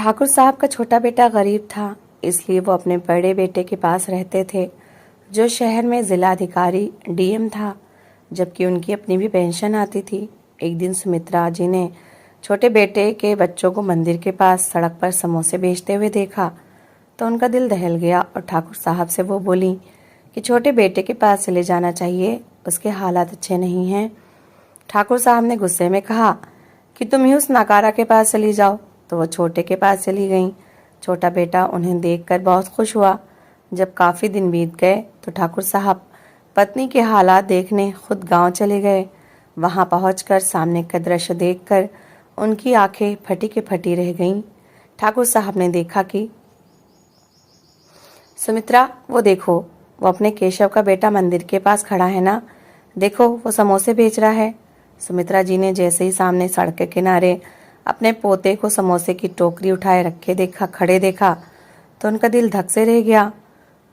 ठाकुर साहब का छोटा बेटा गरीब था, इसलिए वो अपने बड़े बेटे के पास रहते थे, जो शहर में जिला अधिकारी डीएम था, जबकि उनकी अपनी भी पेंशन आती थी। एक दिन सुमित्रा जी ने छोटे बेटे के बच्चों को मंदिर के पास सड़क पर समोसे बेचते हुए देखा तो उनका दिल दहल गया और ठाकुर साहब से वो बोली कि छोटे बेटे के पास चले जाना चाहिए, उसके हालात अच्छे नहीं हैं। ठाकुर साहब ने गुस्से में कहा कि तुम ही उस नकारा के पास चली जाओ, तो वो छोटे के पास चली गईं। छोटा बेटा उन्हें देखकर बहुत खुश हुआ। जब काफ़ी दिन बीत गए तो ठाकुर साहब पत्नी के हालात देखने खुद गांव चले गए। वहां पहुंचकर सामने का दृश्य देखकर उनकी आंखें फटी के फटी रह गईं। ठाकुर साहब ने देखा कि सुमित्रा, वो देखो, वो अपने केशव का बेटा मंदिर के पास खड़ा है ना, देखो वो समोसे बेच रहा है। सुमित्रा जी ने जैसे ही सामने सड़क के किनारे अपने पोते को समोसे की टोकरी उठाए रखे खड़े देखा तो उनका दिल धक से रह गया।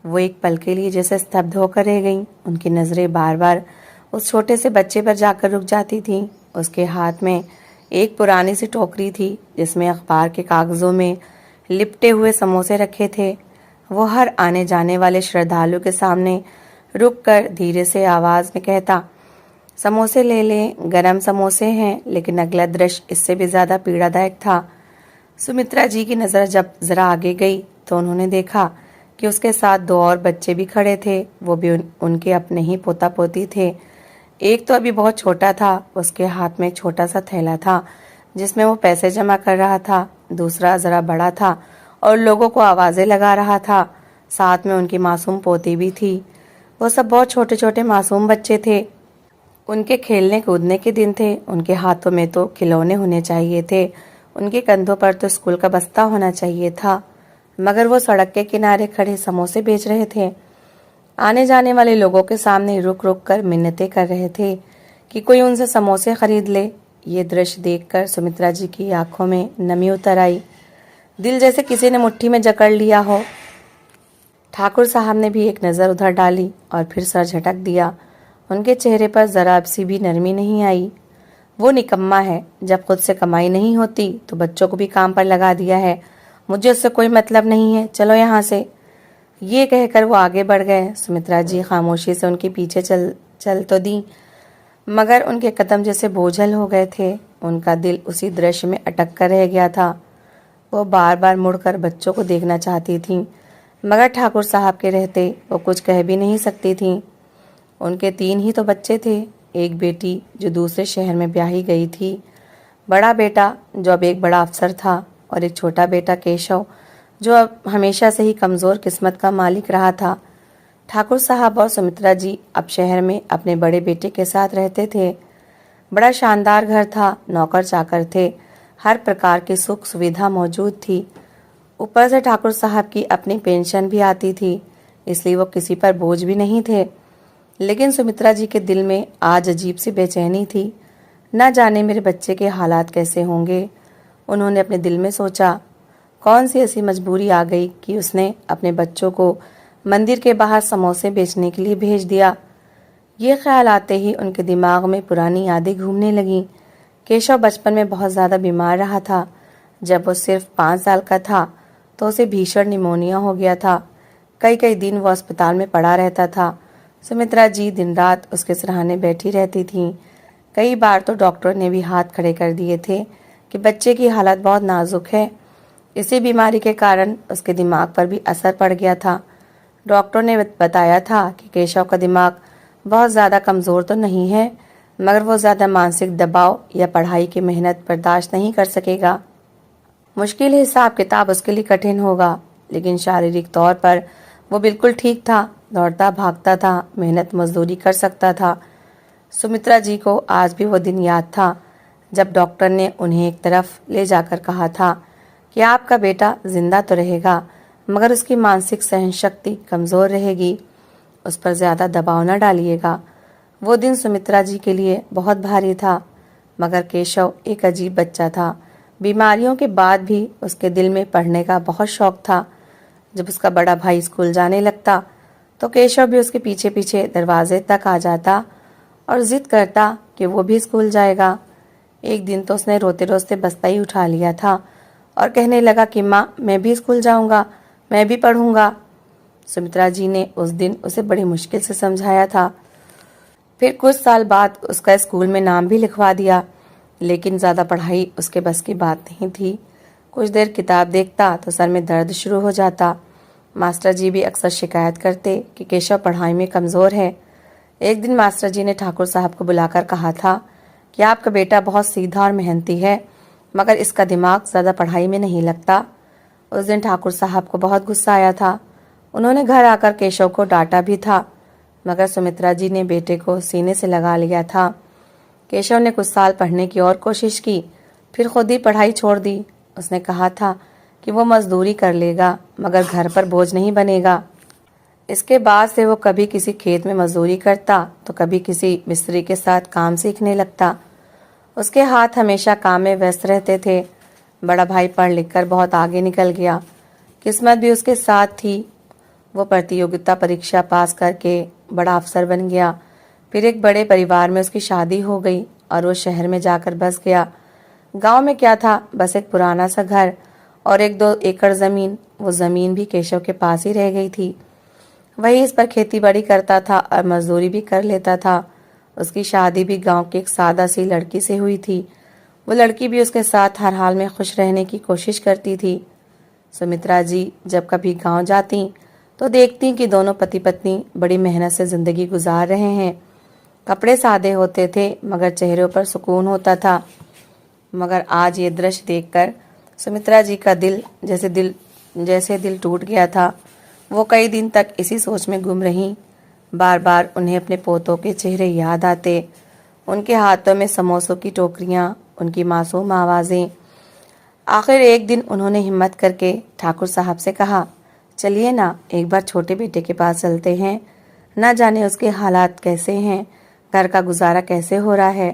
वो एक पल के लिए जैसे स्तब्ध होकर रह गईं। उनकी नजरें बार बार उस छोटे से बच्चे पर जाकर रुक जाती थीं। उसके हाथ में एक पुरानी सी टोकरी थी जिसमें अखबार के कागजों में लिपटे हुए समोसे रखे थे। वो हर आने जाने वाले श्रद्धालु के सामने रुककर धीरे से आवाज में कहता, समोसे ले लें, गरम समोसे हैं। लेकिन अगला दृश्य इससे भी ज्यादा पीड़ादायक था। सुमित्रा जी की नजर जब जरा आगे गई तो उन्होंने देखा कि उसके साथ दो और बच्चे भी खड़े थे। वो भी उनके अपने ही पोता पोती थे। एक तो अभी बहुत छोटा था, उसके हाथ में एक छोटा सा थैला था जिसमें वो पैसे जमा कर रहा था। दूसरा जरा बड़ा था और लोगों को आवाजें लगा रहा था। साथ में उनकी मासूम पोती भी थी। वो सब बहुत छोटे छोटे मासूम बच्चे थे। उनके खेलने कूदने के दिन थे। उनके हाथों में तो खिलौने होने चाहिए थे, उनके कंधों पर तो स्कूल का बस्ता होना चाहिए था, मगर वो सड़क के किनारे खड़े समोसे बेच रहे थे। आने जाने वाले लोगों के सामने रुक रुक कर मिन्नतें कर रहे थे कि कोई उनसे समोसे खरीद ले। ये दृश्य देखकर सुमित्रा जी की आंखों में नमी उतर आई। दिल जैसे किसी ने मुट्ठी में जकड़ लिया हो। ठाकुर साहब ने भी एक नज़र उधर डाली और फिर सर झटक दिया। उनके चेहरे पर जरा सी भी नरमी नहीं आई। वो निकम्मा है, जब खुद से कमाई नहीं होती तो बच्चों को भी काम पर लगा दिया है। मुझे उससे कोई मतलब नहीं है, चलो यहाँ से। ये कहकर वो आगे बढ़ गए। सुमित्रा जी खामोशी से उनके पीछे चल तो दी, मगर उनके कदम जैसे बोझल हो गए थे। उनका दिल उसी दृश्य में अटक कर रह गया था। वो बार बार मुड़कर बच्चों को देखना चाहती थीं, मगर ठाकुर साहब के रहते वो कुछ कह भी नहीं सकती थीं। उनके 3 ही तो बच्चे थे, एक बेटी जो दूसरे शहर में ब्याही गई थी, बड़ा बेटा जो अब एक बड़ा अफसर था, और एक छोटा बेटा केशव जो अब हमेशा से ही कमज़ोर किस्मत का मालिक रहा था। ठाकुर साहब और सुमित्रा जी अब शहर में अपने बड़े बेटे के साथ रहते थे। बड़ा शानदार घर था, नौकर चाकर थे, हर प्रकार की सुख सुविधा मौजूद थी। ऊपर से ठाकुर साहब की अपनी पेंशन भी आती थी, इसलिए वो किसी पर बोझ भी नहीं थे। लेकिन सुमित्रा जी के दिल में आज अजीब सी बेचैनी थी। न जाने मेरे बच्चे के हालात कैसे होंगे, उन्होंने अपने दिल में सोचा। कौन सी ऐसी मजबूरी आ गई कि उसने अपने बच्चों को मंदिर के बाहर समोसे बेचने के लिए भेज दिया। ये ख्याल आते ही उनके दिमाग में पुरानी यादें घूमने लगीं। केशव बचपन में बहुत ज़्यादा बीमार रहा था। जब वो सिर्फ 5 साल का था तो उसे भीषण निमोनिया हो गया था। कई कई दिन वो अस्पताल में पड़ा रहता था। सुमित्रा जी दिन रात उसके सराहने बैठी रहती थीं। कई बार तो डॉक्टर ने भी हाथ खड़े कर दिए थे कि बच्चे की हालत बहुत नाजुक है। इसी बीमारी के कारण उसके दिमाग पर भी असर पड़ गया था। डॉक्टर ने बताया था कि केशव का दिमाग बहुत ज़्यादा कमज़ोर तो नहीं है, मगर वो ज़्यादा मानसिक दबाव या पढ़ाई की मेहनत बर्दाश्त नहीं कर सकेगा। मुश्किल हिसाब किताब उसके लिए कठिन होगा, लेकिन शारीरिक तौर पर वो बिल्कुल ठीक था। दौड़ता भागता था, मेहनत मजदूरी कर सकता था। सुमित्रा जी को आज भी वो दिन याद था जब डॉक्टर ने उन्हें एक तरफ ले जाकर कहा था कि आपका बेटा जिंदा तो रहेगा, मगर उसकी मानसिक सहन शक्ति कमज़ोर रहेगी, उस पर ज़्यादा दबाव न डालिएगा। वो दिन सुमित्रा जी के लिए बहुत भारी था, मगर केशव एक अजीब बच्चा था। बीमारियों के बाद भी उसके दिल में पढ़ने का बहुत शौक था। जब उसका बड़ा भाई स्कूल जाने लगता तो केशव भी उसके पीछे पीछे दरवाजे तक आ जाता और जिद करता कि वो भी स्कूल जाएगा। एक दिन तो उसने रोते रोते बस्ता ही उठा लिया था और कहने लगा कि माँ, मैं भी स्कूल जाऊंगा, मैं भी पढ़ूंगा। सुमित्रा जी ने उस दिन उसे बड़ी मुश्किल से समझाया था। फिर कुछ साल बाद उसका स्कूल में नाम भी लिखवा दिया, लेकिन ज़्यादा पढ़ाई उसके बस की बात नहीं थी। कुछ देर किताब देखता तो सर में दर्द शुरू हो जाता। मास्टर जी भी अक्सर शिकायत करते कि केशव पढ़ाई में कमज़ोर है। एक दिन मास्टर जी ने ठाकुर साहब को बुलाकर कहा था कि आपका बेटा बहुत सीधा और मेहनती है, मगर इसका दिमाग ज़्यादा पढ़ाई में नहीं लगता। उस दिन ठाकुर साहब को बहुत गुस्सा आया था। उन्होंने घर आकर केशव को डांटा भी था, मगर सुमित्रा जी ने बेटे को सीने से लगा लिया था। केशव ने कुछ साल पढ़ने की और कोशिश की, फिर खुद ही पढ़ाई छोड़ दी। उसने कहा था कि वो मजदूरी कर लेगा, मगर घर पर बोझ नहीं बनेगा। इसके बाद से वो कभी किसी खेत में मजदूरी करता तो कभी किसी मिस्त्री के साथ काम सीखने लगता। उसके हाथ हमेशा काम में व्यस्त रहते थे। बड़ा भाई पढ़ लिख कर बहुत आगे निकल गया। किस्मत भी उसके साथ थी। वो प्रतियोगिता परीक्षा पास करके बड़ा अफसर बन गया। फिर एक बड़े परिवार में उसकी शादी हो गई और वो शहर में जाकर बस गया। गांव में क्या था, बस एक पुराना सा घर और 1-2 एकड़ जमीन। वो जमीन भी केशव के पास ही रह गई थी। वही इस पर खेती बाड़ी करता था और मजदूरी भी कर लेता था। उसकी शादी भी गांव की एक सादा सी लड़की से हुई थी। वो लड़की भी उसके साथ हर हाल में खुश रहने की कोशिश करती थी। सुमित्रा जी जब कभी गांव जाती तो देखती कि दोनों पति पत्नी बड़ी मेहनत से जिंदगी गुजार रहे हैं। कपड़े सादे होते थे, मगर चेहरों पर सुकून होता था। मगर आज ये दृश्य देखकर सुमित्रा जी का जैसे दिल टूट गया था। वो कई दिन तक इसी सोच में गुम रहीं। बार बार उन्हें अपने पोतों के चेहरे याद आते, उनके हाथों में समोसों की टोकरियां, उनकी मासूम आवाज़ें। आखिर एक दिन उन्होंने हिम्मत करके ठाकुर साहब से कहा, चलिए ना, एक बार छोटे बेटे के पास चलते हैं। ना जाने उसके हालात कैसे हैं, घर का गुजारा कैसे हो रहा है।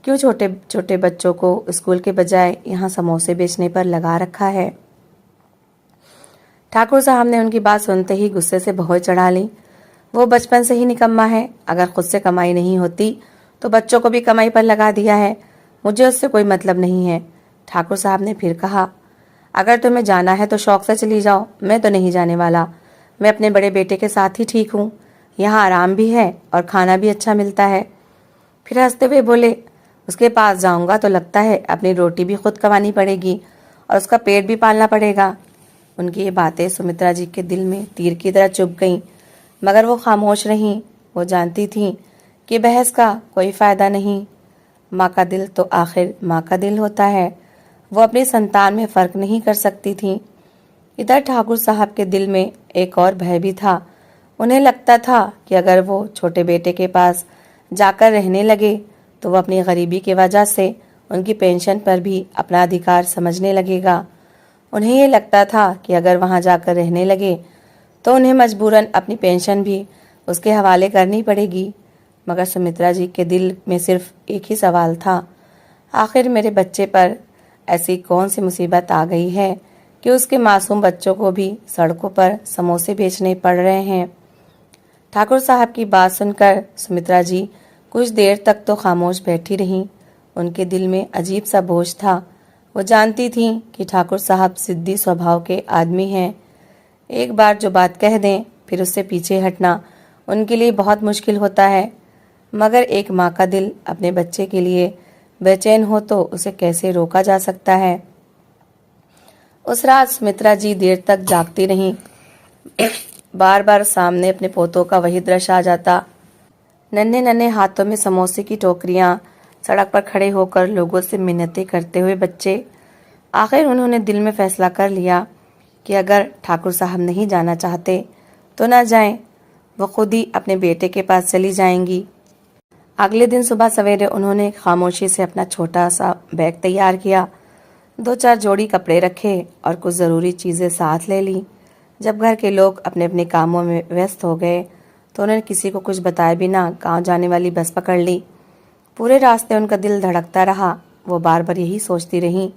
क्यों छोटे छोटे बच्चों को स्कूल के बजाय यहाँ समोसे बेचने पर लगा रखा है। ठाकुर साहब ने उनकी बात सुनते ही गुस्से से भौं चढ़ा ली। वो बचपन से ही निकम्मा है। अगर खुद से कमाई नहीं होती तो बच्चों को भी कमाई पर लगा दिया है। मुझे उससे कोई मतलब नहीं है। ठाकुर साहब ने फिर कहा, अगर तुम्हें जाना है तो शौक से चली जाओ, मैं तो नहीं जाने वाला। मैं अपने बड़े बेटे के साथ ही ठीक हूँ। यहाँ आराम भी है और खाना भी अच्छा मिलता है। फिर हंसते हुए बोले, उसके पास जाऊंगा तो लगता है अपनी रोटी भी खुद कमानी पड़ेगी और उसका पेट भी पालना पड़ेगा। उनकी ये बातें सुमित्रा जी के दिल में तीर की तरह चुभ गईं, मगर वो खामोश रहीं। वो जानती थीं कि बहस का कोई फायदा नहीं। माँ का दिल तो आखिर माँ का दिल होता है। वो अपनी संतान में फर्क नहीं कर सकती थीं। इधर ठाकुर साहब के दिल में एक और भय भी था। उन्हें लगता था कि अगर वो छोटे बेटे के पास जाकर रहने लगे तो वो अपनी गरीबी की वजह से उनकी पेंशन पर भी अपना अधिकार समझने लगेगा। उन्हें ये लगता था कि अगर वहां जाकर रहने लगे तो उन्हें मजबूरन अपनी पेंशन भी उसके हवाले करनी पड़ेगी। मगर सुमित्रा जी के दिल में सिर्फ एक ही सवाल था, आखिर मेरे बच्चे पर ऐसी कौन सी मुसीबत आ गई है कि उसके मासूम बच्चों को भी सड़कों पर समोसे बेचने पड़ रहे हैं। ठाकुर साहब की बात सुनकर सुमित्रा जी कुछ देर तक तो खामोश बैठी रहीं। उनके दिल में अजीब सा बोझ था। वो जानती थीं कि ठाकुर साहब जिद्दी स्वभाव के आदमी हैं। एक बार जो बात कह दें फिर उससे पीछे हटना उनके लिए बहुत मुश्किल होता है। मगर एक माँ का दिल अपने बच्चे के लिए बेचैन हो तो उसे कैसे रोका जा सकता है। उस रात सुमित्रा जी देर तक जागती रहीं। बार बार सामने अपने पोतों का वही दृश्य आ जाता। नन्हे नन्हे हाथों में समोसे की टोकरियां, सड़क पर खड़े होकर लोगों से मिन्नतें करते हुए बच्चे। आखिर उन्होंने दिल में फैसला कर लिया कि अगर ठाकुर साहब नहीं जाना चाहते तो ना जाएं। वो खुद ही अपने बेटे के पास चली जाएंगी। अगले दिन सुबह सवेरे उन्होंने खामोशी से अपना छोटा सा बैग तैयार किया, 2-4 जोड़ी कपड़े रखे और कुछ ज़रूरी चीज़ें साथ ले ली। जब घर के लोग अपने अपने कामों में व्यस्त हो गए तो उन्होंने किसी को कुछ बताए बिना गांव जाने वाली बस पकड़ ली। पूरे रास्ते उनका दिल धड़कता रहा। वो बार बार यही सोचती रहीं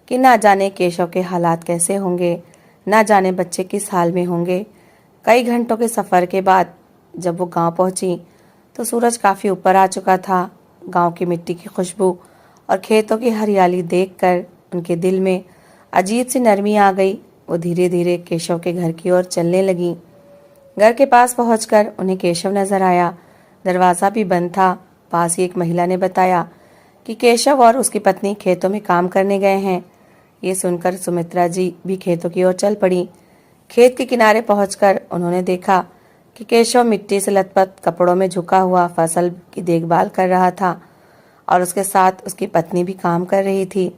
कि ना जाने केशव के हालात कैसे होंगे, ना जाने बच्चे किस हाल में होंगे। कई घंटों के सफ़र के बाद जब वो गांव पहुंची तो सूरज काफ़ी ऊपर आ चुका था। गांव की मिट्टी की खुशबू और खेतों की हरियाली देखकर उनके दिल में अजीब सी नरमी आ गई। वो धीरे धीरे केशव के घर की ओर चलने लगी। घर के पास पहुंचकर उन्हें केशव नजर आया। दरवाज़ा भी बंद था। पास ही एक महिला ने बताया कि केशव और उसकी पत्नी खेतों में काम करने गए हैं। ये सुनकर सुमित्रा जी भी खेतों की ओर चल पड़ी। खेत के किनारे पहुंचकर उन्होंने देखा कि केशव मिट्टी से लथपथ कपड़ों में झुका हुआ फसल की देखभाल कर रहा था और उसके साथ उसकी पत्नी भी काम कर रही थी।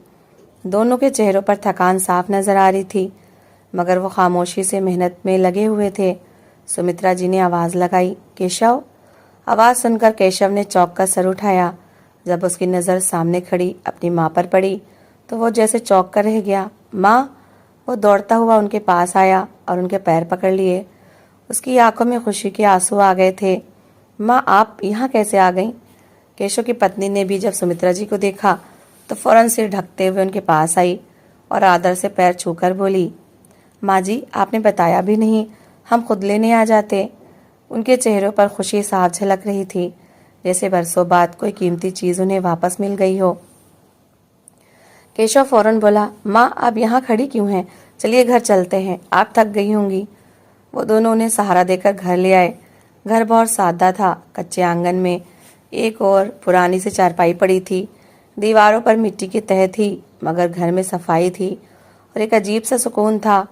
दोनों के चेहरों पर थकान साफ नजर आ रही थी, मगर वो खामोशी से मेहनत में लगे हुए थे। सुमित्रा जी ने आवाज़ लगाई, केशव। आवाज़ सुनकर केशव ने चौंक कर सर उठाया। जब उसकी नज़र सामने खड़ी अपनी माँ पर पड़ी तो वो जैसे चौंक कर रह गया। माँ! वो दौड़ता हुआ उनके पास आया और उनके पैर पकड़ लिए। उसकी आंखों में खुशी के आंसू आ गए थे। माँ, आप यहाँ कैसे आ गईं? केशव की पत्नी ने भी जब सुमित्रा जी को देखा तो फौरन सिर ढकते हुए उनके पास आई और आदर से पैर छूकर बोली, माँ जी, आपने बताया भी नहीं, हम खुद लेने आ जाते। उनके चेहरों पर खुशी साफ झलक रही थी, जैसे बरसों बाद कोई कीमती चीज़ उन्हें वापस मिल गई हो। केशव फौरन बोला, माँ, आप यहाँ खड़ी क्यों हैं? चलिए घर चलते हैं, आप थक गई होंगी। वो दोनों उन्हें सहारा देकर घर ले आए। घर बहुत सादा था। कच्चे आंगन में एक और पुरानी सी चारपाई पड़ी थी। दीवारों पर मिट्टी की तह थी, मगर घर में सफाई थी और एक अजीब सा सुकून था।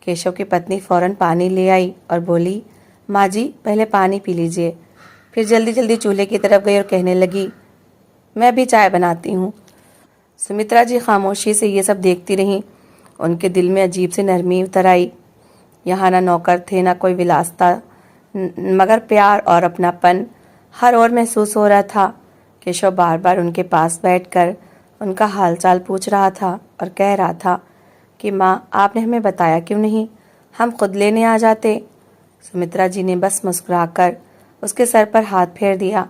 केशव की पत्नी फौरन पानी ले आई और बोली, माँ जी, पहले पानी पी लीजिए। फिर जल्दी जल्दी चूल्हे की तरफ गई और कहने लगी, मैं भी चाय बनाती हूँ। सुमित्रा जी खामोशी से ये सब देखती रहीं। उनके दिल में अजीब सी नरमी उतर आई। यहाँ ना नौकर थे, ना कोई विलासता, मगर प्यार और अपनापन हर ओर महसूस हो रहा था। केशव बार बार उनके पास बैठकर उनका हालचाल पूछ रहा था और कह रहा था कि माँ, आपने हमें बताया क्यों नहीं? हम खुद लेने आ जाते। सुमित्रा जी ने बस मुस्कुराकर उसके सर पर हाथ फेर दिया।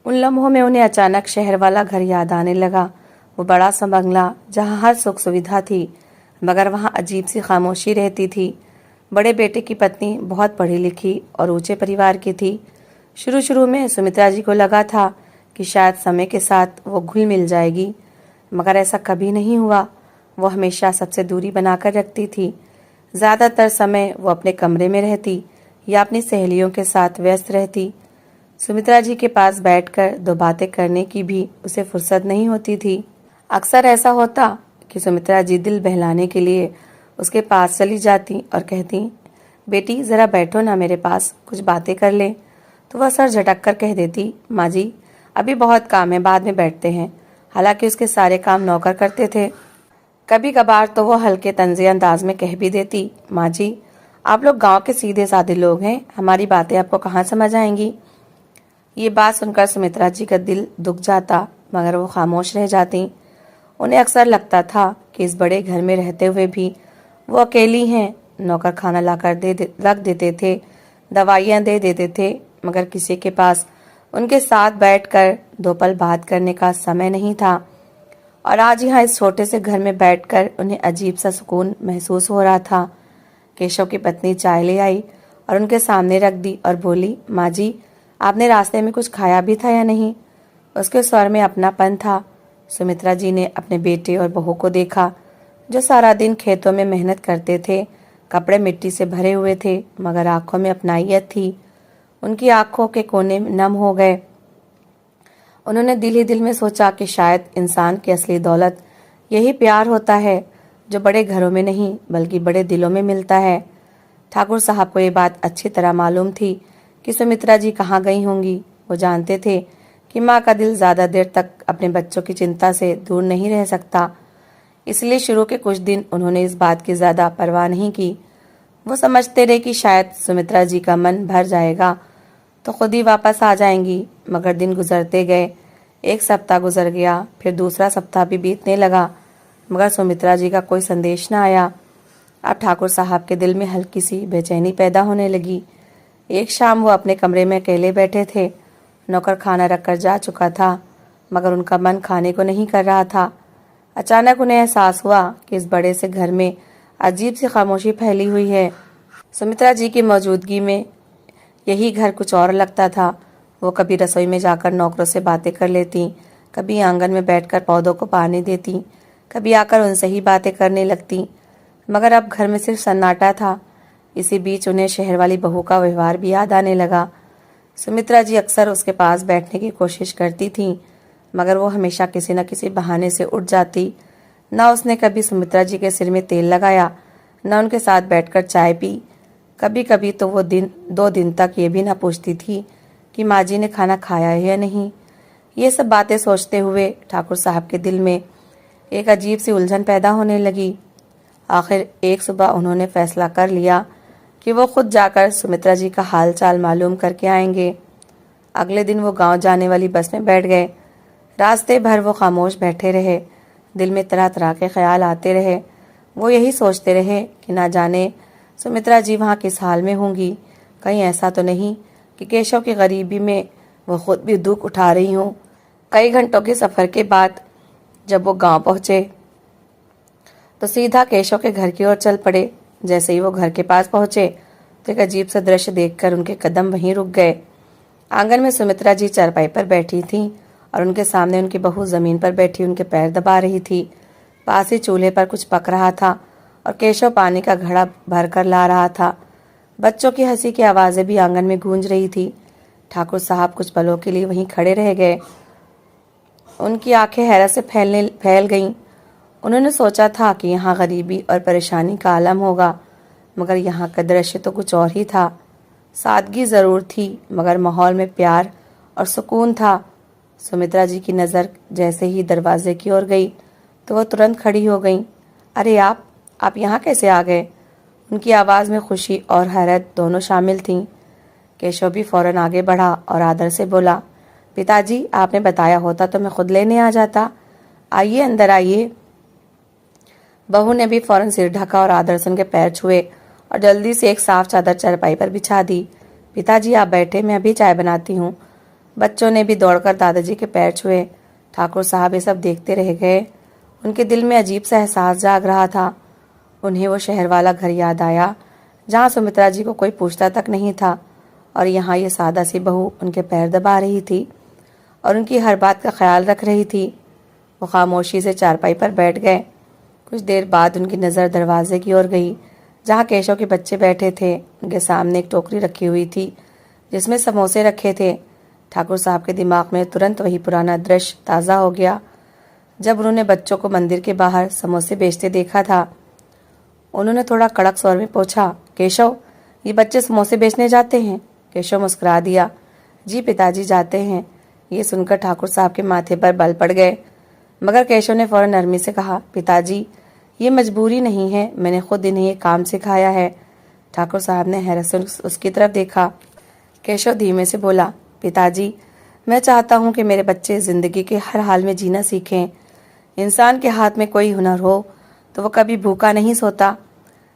उन लम्हों में उन्हें अचानक शहर वाला घर याद आने लगा। वो बड़ा सा बंगला जहाँ हर सुख सुविधा थी, मगर वहाँ अजीब सी खामोशी रहती थी। बड़े बेटे की पत्नी बहुत पढ़ी लिखी और ऊंचे परिवार की थी। शुरू शुरू में सुमित्रा जी को लगा था कि शायद समय के साथ वो घुल मिल जाएगी, मगर ऐसा कभी नहीं हुआ। वो हमेशा सबसे दूरी बनाकर रखती थी। ज़्यादातर समय वो अपने कमरे में रहती या अपनी सहेलियों के साथ व्यस्त रहती। सुमित्रा जी के पास बैठकर दो बातें करने की भी उसे फुर्सत नहीं होती थी। अक्सर ऐसा होता कि सुमित्रा जी दिल बहलाने के लिए उसके पास चली जाती और कहती, बेटी ज़रा बैठो ना मेरे पास, कुछ बातें कर ले। तो वह सर झटक कर कह देती, माँ जी, अभी बहुत काम है, बाद में बैठते हैं। हालांकि उसके सारे काम नौकर करते थे। कभी कभार तो वो हल्के तंज़े अंदाज में कह भी देती, माँ जी, आप लोग गांव के सीधे साधे लोग हैं, हमारी बातें आपको कहाँ समझ आएंगी। ये बात सुनकर सुमित्रा जी का दिल दुख जाता, मगर वो खामोश रह जाती। उन्हें अक्सर लगता था कि इस बड़े घर में रहते हुए भी वो अकेली हैं। नौकर खाना लाकर रख देते थे, दवाइयाँ दे देते थे, मगर किसी के पास उनके साथ बैठकर दो पल बात करने का समय नहीं था। और आज यहाँ इस छोटे से घर में बैठकर उन्हें अजीब सा सुकून महसूस हो रहा था। केशव की पत्नी चाय ले आई और उनके सामने रख दी और बोली, माँ जी, आपने रास्ते में कुछ खाया भी था या नहीं? उसके स्वर में अपनापन था। सुमित्रा जी ने अपने बेटे और बहू को देखा, जो सारा दिन खेतों में मेहनत करते थे। कपड़े मिट्टी से भरे हुए थे, मगर आंखों में अपनाइयत थी। उनकी आंखों के कोने नम हो गए। उन्होंने दिल ही दिल में सोचा कि शायद इंसान की असली दौलत यही प्यार होता है, जो बड़े घरों में नहीं बल्कि बड़े दिलों में मिलता है। ठाकुर साहब को ये बात अच्छी तरह मालूम थी कि सुमित्रा जी कहाँ गई होंगी। वो जानते थे कि माँ का दिल ज़्यादा देर तक अपने बच्चों की चिंता से दूर नहीं रह सकता। इसलिए शुरू के कुछ दिन उन्होंने इस बात की ज़्यादा परवाह नहीं की। वो समझते रहे कि शायद सुमित्रा जी का मन भर जाएगा तो खुद ही वापस आ जाएंगी, मगर दिन गुजरते गए। एक सप्ताह गुजर गया, फिर दूसरा सप्ताह भी बीतने लगा, मगर सुमित्रा जी का कोई संदेश न आया। अब ठाकुर साहब के दिल में हल्की सी बेचैनी पैदा होने लगी। एक शाम वो अपने कमरे में अकेले बैठे थे। नौकर खाना रखकर जा चुका था, मगर उनका मन खाने को नहीं कर रहा था। अचानक उन्हें एहसास हुआ कि इस बड़े से घर में अजीब सी खामोशी फैली हुई है। सुमित्रा जी की मौजूदगी में यही घर कुछ और लगता था। वो कभी रसोई में जाकर नौकरों से बातें कर लेती, कभी आंगन में बैठकर पौधों को पानी देती, कभी आकर उनसे ही बातें करने लगती, मगर अब घर में सिर्फ सन्नाटा था। इसी बीच उन्हें शहर वाली बहू का व्यवहार भी याद आने लगा। सुमित्रा जी अक्सर उसके पास बैठने की कोशिश करती थीं, मगर वो हमेशा किसी न किसी बहाने से उठ जाती। न उसने कभी सुमित्रा जी के सिर में तेल लगाया, न उनके साथ बैठकर चाय पी। कभी कभी तो वो 2 दिन तक ये भी न पूछती थी कि माँ जी ने खाना खाया है या नहीं। ये सब बातें सोचते हुए ठाकुर साहब के दिल में एक अजीब सी उलझन पैदा होने लगी। आखिर एक सुबह उन्होंने फैसला कर लिया कि वो खुद जाकर सुमित्रा जी का हाल चाल मालूम करके आएंगे। अगले दिन वो गांव जाने वाली बस में बैठ गए। रास्ते भर वो खामोश बैठे रहे। दिल में तरह तरह के ख्याल आते रहे। वो यही सोचते रहे कि ना जाने सुमित्रा जी वहाँ किस हाल में होंगी। कहीं ऐसा तो नहीं कि केशव की गरीबी में वो खुद भी दुख उठा रही हूँ। कई घंटों के सफ़र के बाद जब वो गांव पहुँचे तो सीधा केशव के घर की ओर चल पड़े। जैसे ही वो घर के पास पहुँचे तो एक अजीब सा दृश्य देखकर उनके कदम वहीं रुक गए। आंगन में सुमित्रा जी चारपाई पर बैठी थीं और उनके सामने उनकी बहू जमीन पर बैठी उनके पैर दबा रही थी। पास ही चूल्हे पर कुछ पक रहा था और केशव पानी का घड़ा भर कर ला रहा था। बच्चों की हंसी की आवाज़ें भी आंगन में गूंज रही थी। ठाकुर साहब कुछ पलों के लिए वहीं खड़े रह गए। उनकी आंखें हैरत से फैल गईं। उन्होंने सोचा था कि यहाँ गरीबी और परेशानी का आलम होगा, मगर यहाँ का दृश्य तो कुछ और ही था। सादगी ज़रूर थी, मगर माहौल में प्यार और सुकून था। सुमित्रा जी की नज़र जैसे ही दरवाजे की ओर गई तो वह तुरंत खड़ी हो गईं। अरे आप यहाँ कैसे आ गए? उनकी आवाज़ में खुशी और हैरत दोनों शामिल थीं। केशव भी फौरन आगे बढ़ा और आदर से बोला, पिताजी, आपने बताया होता तो मैं खुद लेने आ जाता। आइए, अंदर आइए। बहू ने भी फौरन सिर ढका और आदर से उनके पैर छुए और जल्दी से एक साफ चादर चारपाई पर बिछा दी। पिताजी आप बैठे, मैं अभी चाय बनाती हूँ। बच्चों ने भी दौड़कर दादाजी के पैर छुए। ठाकुर साहब ये सब देखते रह गए। उनके दिल में अजीब सा एहसास जाग रहा था। उन्हें वो शहर वाला घर याद आया जहाँ सुमित्रा जी को कोई पूछता तक नहीं था, और यहाँ ये सादा सी बहू उनके पैर दबा रही थी और उनकी हर बात का ख्याल रख रही थी। वो खामोशी से चारपाई पर बैठ गए। कुछ देर बाद उनकी नज़र दरवाजे की ओर गई जहाँ केशव के बच्चे बैठे थे। उनके सामने एक टोकरी रखी हुई थी जिसमें समोसे रखे थे। ठाकुर साहब के दिमाग में तुरंत वही पुराना दृश्य ताज़ा हो गया जब उन्होंने बच्चों को मंदिर के बाहर समोसे बेचते देखा था। उन्होंने थोड़ा कड़क स्वर में पूछा, केशव, ये बच्चे समोसे बेचने जाते हैं? केशव मुस्कुरा दिया, जी पिताजी, जाते हैं। ये सुनकर ठाकुर साहब के माथे पर बल पड़ गए, मगर केशव ने फौरन नरमी से कहा, पिताजी, ये मजबूरी नहीं है, मैंने खुद इन्हें ये काम सिखाया है। ठाकुर साहब ने हैरत से उसकी तरफ देखा। केशव धीमे से बोला, पिताजी, मैं चाहता हूँ कि मेरे बच्चे ज़िंदगी के हर हाल में जीना सीखें। इंसान के हाथ में कोई हुनर हो तो वो कभी भूखा नहीं सोता।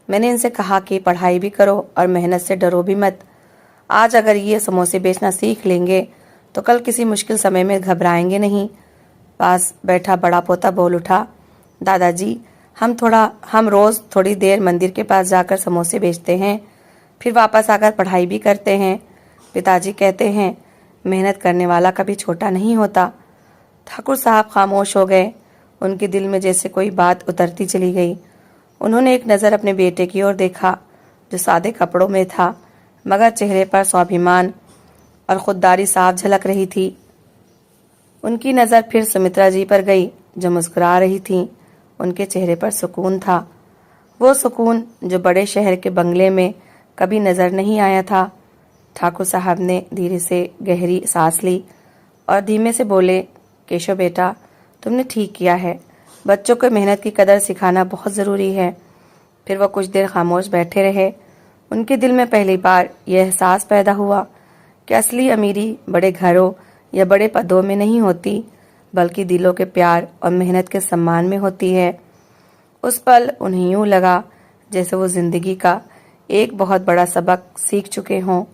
मैंने इनसे कहा कि पढ़ाई भी करो और मेहनत से डरो भी मत। आज अगर ये समोसे बेचना सीख लेंगे तो कल किसी मुश्किल समय में घबराएंगे नहीं। पास बैठा बड़ा पोता बोल उठा, दादाजी, हम रोज़ थोड़ी देर मंदिर के पास जाकर समोसे बेचते हैं, फिर वापस आकर पढ़ाई भी करते हैं। पिताजी कहते हैं, मेहनत करने वाला कभी छोटा नहीं होता। ठाकुर साहब खामोश हो गए। उनके दिल में जैसे कोई बात उतरती चली गई। उन्होंने एक नज़र अपने बेटे की ओर देखा जो सादे कपड़ों में था, मगर चेहरे पर स्वाभिमान और खुददारी साफ झलक रही थी। उनकी नज़र फिर सुमित्रा जी पर गई जो मुस्कुरा रही थीं। उनके चेहरे पर सुकून था, वो सुकून जो बड़े शहर के बंगले में कभी नज़र नहीं आया था। ठाकुर साहब ने धीरे से गहरी सांस ली और धीमे से बोले, केशव बेटा, तुमने ठीक किया है। बच्चों को मेहनत की कदर सिखाना बहुत ज़रूरी है। फिर वो कुछ देर खामोश बैठे रहे। उनके दिल में पहली बार यह एहसास पैदा हुआ कि असली अमीरी बड़े घरों या बड़े पदों में नहीं होती, बल्कि दिलों के प्यार और मेहनत के सम्मान में होती है। उस पल उन्हें यूँ लगा जैसे वो ज़िंदगी का एक बहुत बड़ा सबक सीख चुके हों।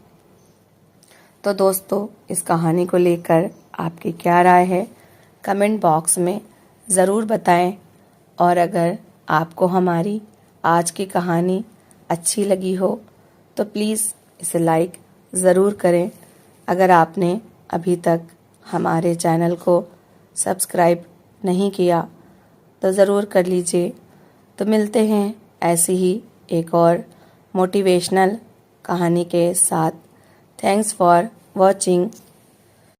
तो दोस्तों, इस कहानी को लेकर आपकी क्या राय है, कमेंट बॉक्स में ज़रूर बताएं। और अगर आपको हमारी आज की कहानी अच्छी लगी हो तो प्लीज़ इसे लाइक ज़रूर करें। अगर आपने अभी तक हमारे चैनल को सब्सक्राइब नहीं किया तो ज़रूर कर लीजिए। तो मिलते हैं ऐसी ही एक और मोटिवेशनल कहानी के साथ। Thanks for watching.